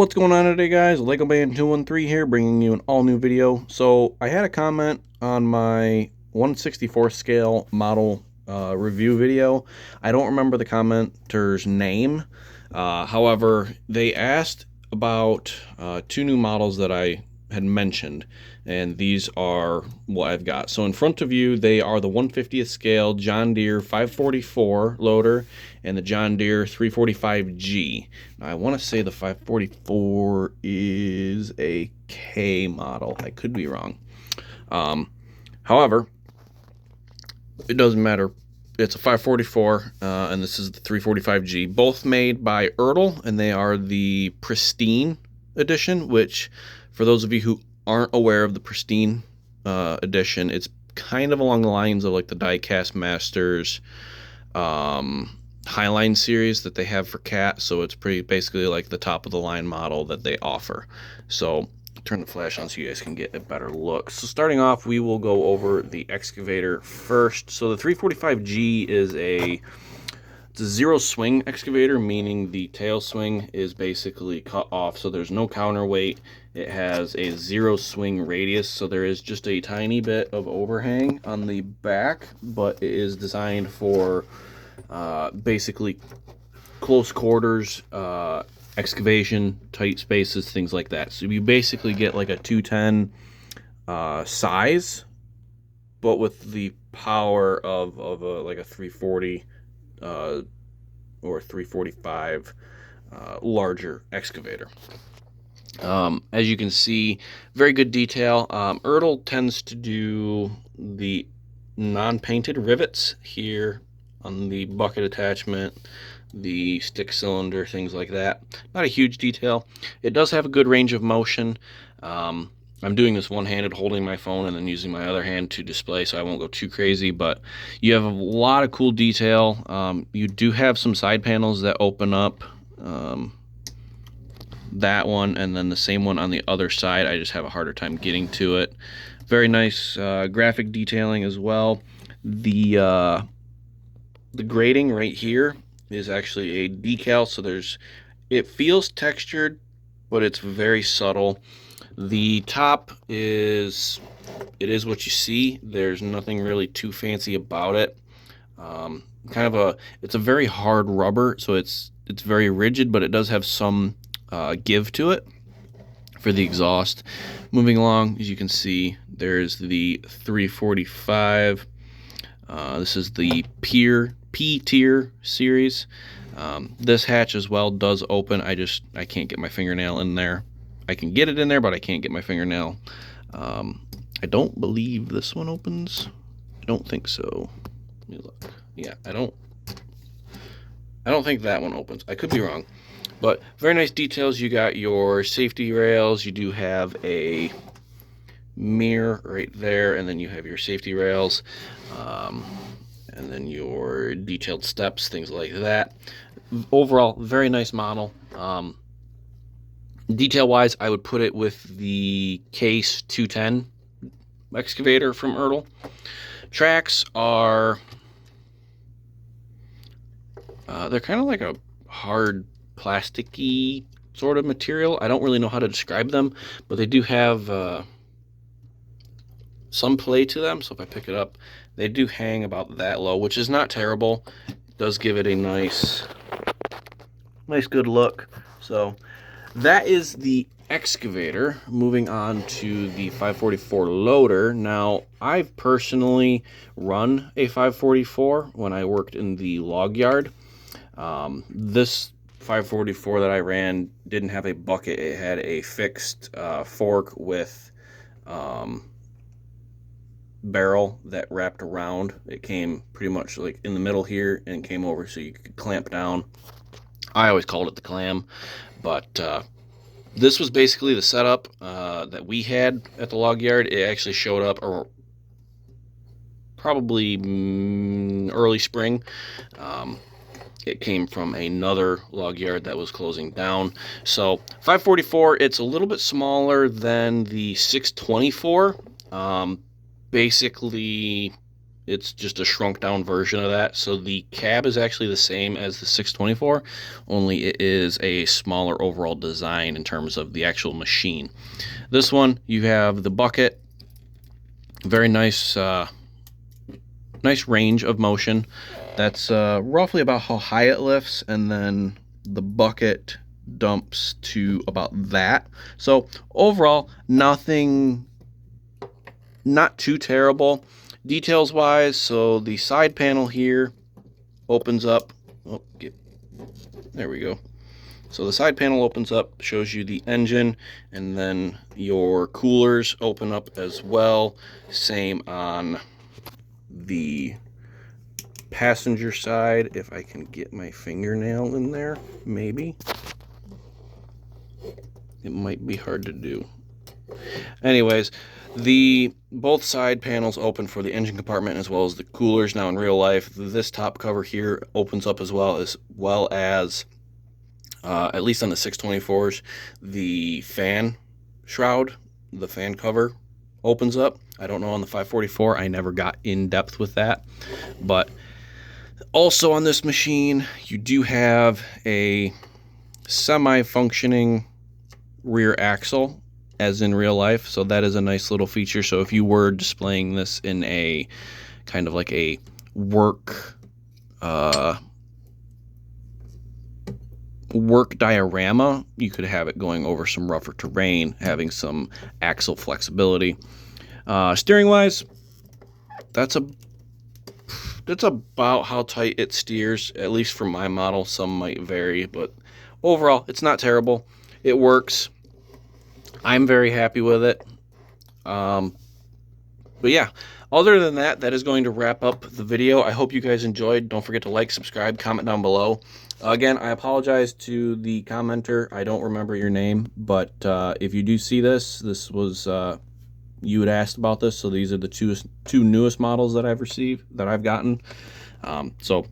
What's going on today, guys? Lego Man 213 here, bringing you an all-new video. So I had a comment on my 1/64 scale model review video. I don't remember the commenter's name. However, they asked about two new models that I had mentioned, and these are what I've got. So in front of you, they are the 1/50th scale John Deere 544 loader and the John Deere 345G. Now, I want to say the 544 is a K model. I could be wrong. However, it doesn't matter. It's a 544, and this is the 345G. Both made by Ertl, and they are the Pristine edition, which, for those of you who aren't aware of the Pristine edition, it's kind of along the lines of like the Diecast Masters Highline series that they have for Cat. So it's pretty basically like the top of the line model that they offer. So turn the flash on so you guys can get a better look. So starting off, we will go over the excavator first. So the 345G is it's a zero swing excavator, meaning the tail swing is basically cut off, so there's no counterweight. It has a zero swing radius, so there is just a tiny bit of overhang on the back, but it is designed for basically close quarters excavation, tight spaces, things like that. So you basically get like a 210 size, but with the power of like a 340 or 345 larger excavator. As you can see, very good detail. Ertl tends to do the non-painted rivets here on the bucket attachment, the stick cylinder, things like that. Not a huge detail. It does have a good range of motion. I'm doing this one-handed, holding my phone and then using my other hand to display, so I won't go too crazy, but you have a lot of cool detail. You do have some side panels that open up, that one, and then the same one on the other side. I just have a harder time getting to it. Very nice graphic detailing as well. The grading right here is actually a decal, so it feels textured, but it's very subtle. The top is what you see. There's nothing really too fancy about it. It's a very hard rubber, so it's very rigid, but it does have some give to it for the exhaust. Moving along, as you can see, there's the 345. This is the P-tier series. This hatch as well does open. I can't get my fingernail in there. I can get it in there, but I can't get my fingernail. I don't believe this one opens. I don't think so. Let me look. Yeah, I don't think that one opens. I could be wrong. But very nice details. You got your safety rails. You do have a mirror right there, and then you have your safety rails, and then your detailed steps, things like that. Overall, very nice model. Detail-wise, I would put it with the Case 210 excavator from Ertl. Tracks are they're kind of like a hard plasticky sort of material. I don't really know how to describe them, but they do have some play to them. So if I pick it up, they do hang about that low, which is not terrible. It does give it a nice good look. So that is the excavator. Moving on to the 544 loader. Now, I've personally run a 544 when I worked in the log yard. This 544 that I ran didn't have a bucket. It had a fixed fork with barrel that wrapped around. It came pretty much like in the middle here and came over so you could clamp down. I always called it the clam, but this was basically the setup that we had at the log yard. It actually showed up probably early spring. It came from another log yard that was closing down. So 544, it's a little bit smaller than the 624. Basically, It's just a shrunk down version of that. So the cab is actually the same as the 624, only it is a smaller overall design in terms of the actual machine. This one, you have the bucket, very nice, nice range of motion. That's roughly about how high it lifts, and then the bucket dumps to about that. So overall, nothing, not too terrible. Details wise, so the side panel here opens up. Oh, there we go. So the side panel opens up, shows you the engine, and then your coolers open up as well. Same on the passenger side. If I can get my fingernail in there, maybe. It might be hard to do. Anyways, both side panels open for the engine compartment as well as the coolers. Now in real life, this top cover here opens up as well as at least on the 624s, the fan shroud, the fan cover opens up. I don't know on the 544. I never got in depth with that. But also on this machine, you do have a semi-functioning rear axle as in real life. So that is a nice little feature. So if you were displaying this in a kind of like a work diorama, you could have it going over some rougher terrain, having some axle flexibility. Steering wise, that's about how tight it steers, at least for my model. Some might vary, but overall it's not terrible. It works. I'm very happy with it. But yeah, other than that, that is going to wrap up the video. I hope you guys enjoyed. Don't forget to like, subscribe, comment down below. Again, I apologize to the commenter. I don't remember your name, but if you do see this was you had asked about this, so these are the two newest models that I've gotten. So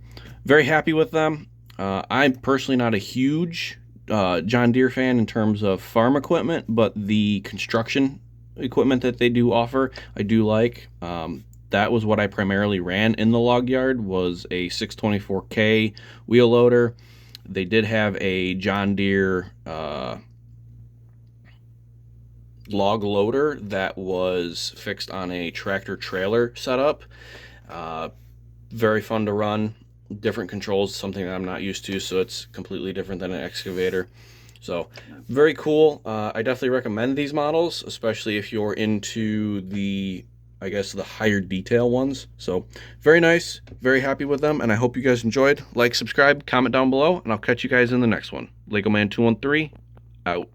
very happy with them. I'm personally not a huge John Deere fan in terms of farm equipment, but the construction equipment that they do offer, I do like. That was what I primarily ran in the log yard, was a 624K wheel loader. They did have a John Deere log loader that was fixed on a tractor trailer setup. Very fun to run. Different controls, something that I'm not used to, so it's completely different than an excavator. So very cool. I definitely recommend these models, especially if you're into the, I guess, the higher detail ones. So very nice, very happy with them, and I hope you guys enjoyed. Like, subscribe, comment down below, and I'll catch you guys in the next one. LegoMan213 out.